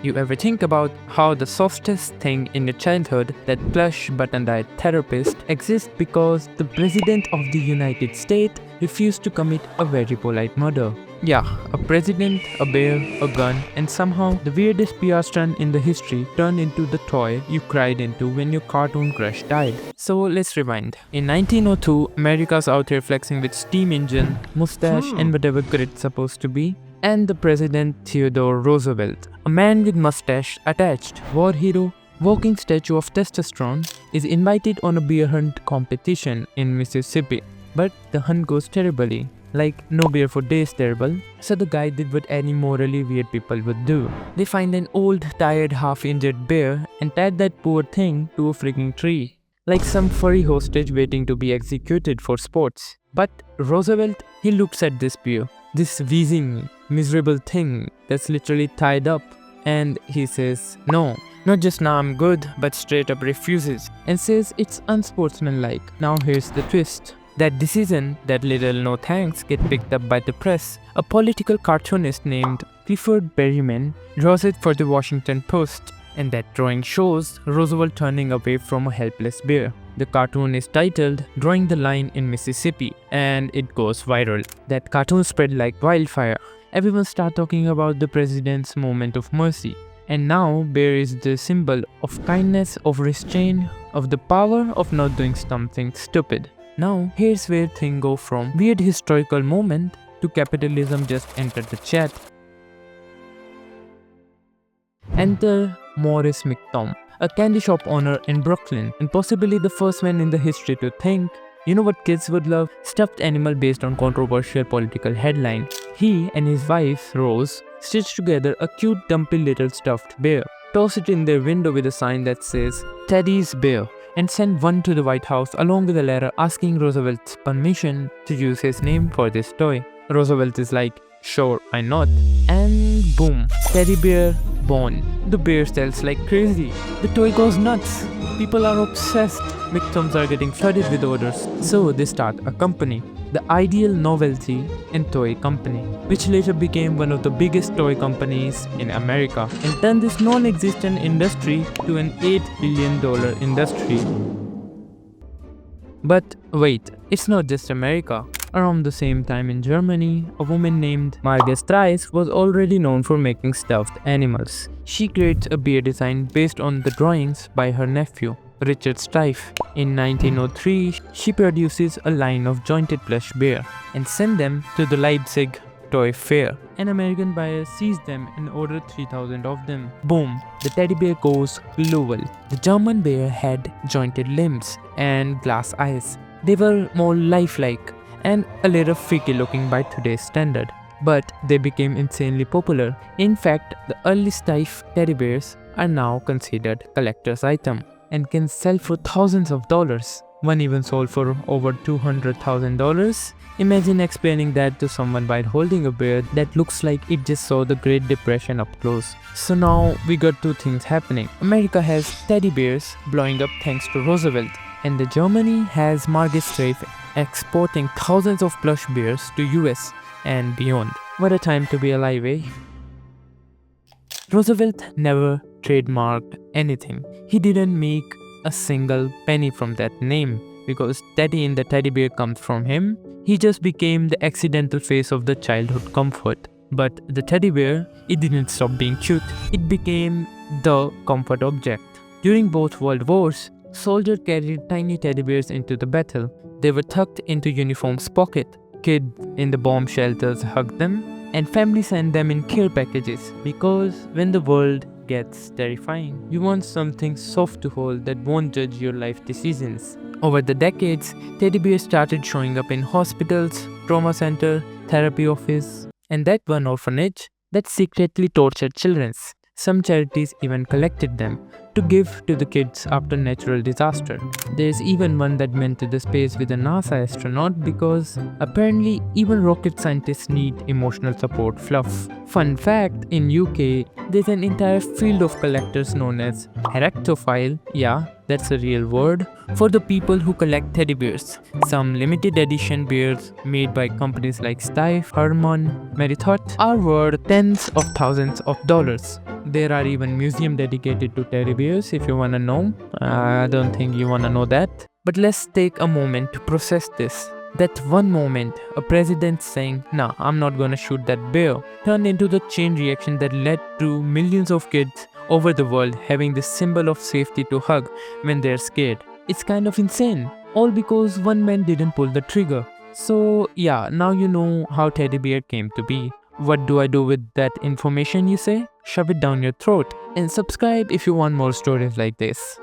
You ever think about how the softest thing in your childhood, that plush button-eyed therapist, exists because the President of the United States refused to commit a very polite murder? Yeah, a president, a bear, a gun, and somehow the weirdest PR stunt in the history turned into the toy you cried into when your cartoon crush died. So let's rewind. In 1902, America's out here flexing with steam engine, mustache, and whatever good it's supposed to be. And the president Theodore Roosevelt, a man with mustache attached, war hero, walking statue of testosterone, is invited on a bear hunt competition in Mississippi. But the hunt goes terribly. Like, no bear for days terrible. So the guy did what any morally weird people would do. They find an old, tired, half-injured bear and tied that poor thing to a freaking tree. Like some furry hostage waiting to be executed for sports. But Roosevelt, he looks at this bear, this wheezing, miserable thing that's literally tied up, and he says, no, not just now I'm good, but straight up refuses, and says it's unsportsmanlike. Now here's the twist. That decision, that little no thanks, get picked up by the press. A political cartoonist named Clifford Berryman draws it for the Washington Post, and that drawing shows Roosevelt turning away from a helpless bear. The cartoon is titled Drawing the Line in Mississippi, and it goes viral. That cartoon spread like wildfire. Everyone started talking about the president's moment of mercy. And now bear is the symbol of kindness, of restraint, of the power of not doing something stupid. Now, here's where things go from weird historical moment to capitalism just entered the chat. Enter Morris McTom, a candy shop owner in Brooklyn, and possibly the first man in the history to think, you know what kids would love? Stuffed animal based on controversial political headline. He and his wife, Rose, stitched together a cute dumpy little stuffed bear, toss it in their window with a sign that says, Teddy's Bear, and send one to the White House along with a letter asking Roosevelt's permission to use his name for this toy. Roosevelt is like, sure, why not? And boom, teddy bear born. The bear sells like crazy. The toy goes nuts. People are obsessed. Victims are getting flooded with orders. So they start a company, the Ideal Novelty and Toy Company, which later became one of the biggest toy companies in America and turned this non-existent industry to an $8 billion industry. But wait, it's not just America. Around the same time in Germany, a woman named Margit Streis was already known for making stuffed animals. She creates a bear design based on the drawings by her nephew, Richard Streif. In 1903, she produces a line of jointed plush bear and sends them to the Leipzig Toy Fair. An American buyer sees them and orders 3,000 of them. Boom, the teddy bear goes global. The German bear had jointed limbs and glass eyes. They were more lifelike and a little freaky looking by today's standard. But they became insanely popular. In fact, the early Streif teddy bears are now considered collector's item and can sell for thousands of dollars. One even sold for over $200,000. Imagine explaining that to someone while holding a bear that looks like it just saw the Great Depression up close. So now we got two things happening. America has teddy bears blowing up thanks to Roosevelt, and the Germany has Margit Streif exporting thousands of plush bears to US and beyond. What a time to be alive, eh? Roosevelt never trademarked anything. He didn't make a single penny from that name because Teddy in the teddy bear comes from him. He just became the accidental face of the childhood comfort. But the teddy bear, it didn't stop being cute. It became the comfort object. During both world wars, soldiers carried tiny teddy bears into the battle. They were tucked into uniform's pocket. Kids in the bomb shelters hugged them, and families sent them in care packages because when the world gets terrifying, you want something soft to hold that won't judge your life decisions. Over the decades, teddy bears started showing up in hospitals, trauma center, therapy office, and that one orphanage that secretly tortured children. Some charities even collected them to give to the kids after natural disaster. There's even one that went to the space with a NASA astronaut because apparently even rocket scientists need emotional support fluff. Fun fact, in UK, there's an entire field of collectors known as heractophile, yeah, that's a real word, for the people who collect teddy bears. Some limited edition bears made by companies like Steiff, Herman, Merithot are worth tens of thousands of dollars. There are even museums dedicated to teddy bears if you wanna know. I don't think you wanna know that. But let's take a moment to process this. That one moment, a president saying, "Nah, I'm not gonna shoot that bear," turned into the chain reaction that led to millions of kids over the world having this symbol of safety to hug when they're scared. It's kind of insane, all because one man didn't pull the trigger. So, yeah, now you know how teddy bear came to be. What do I do with that information, you say? Shove it down your throat and subscribe if you want more stories like this.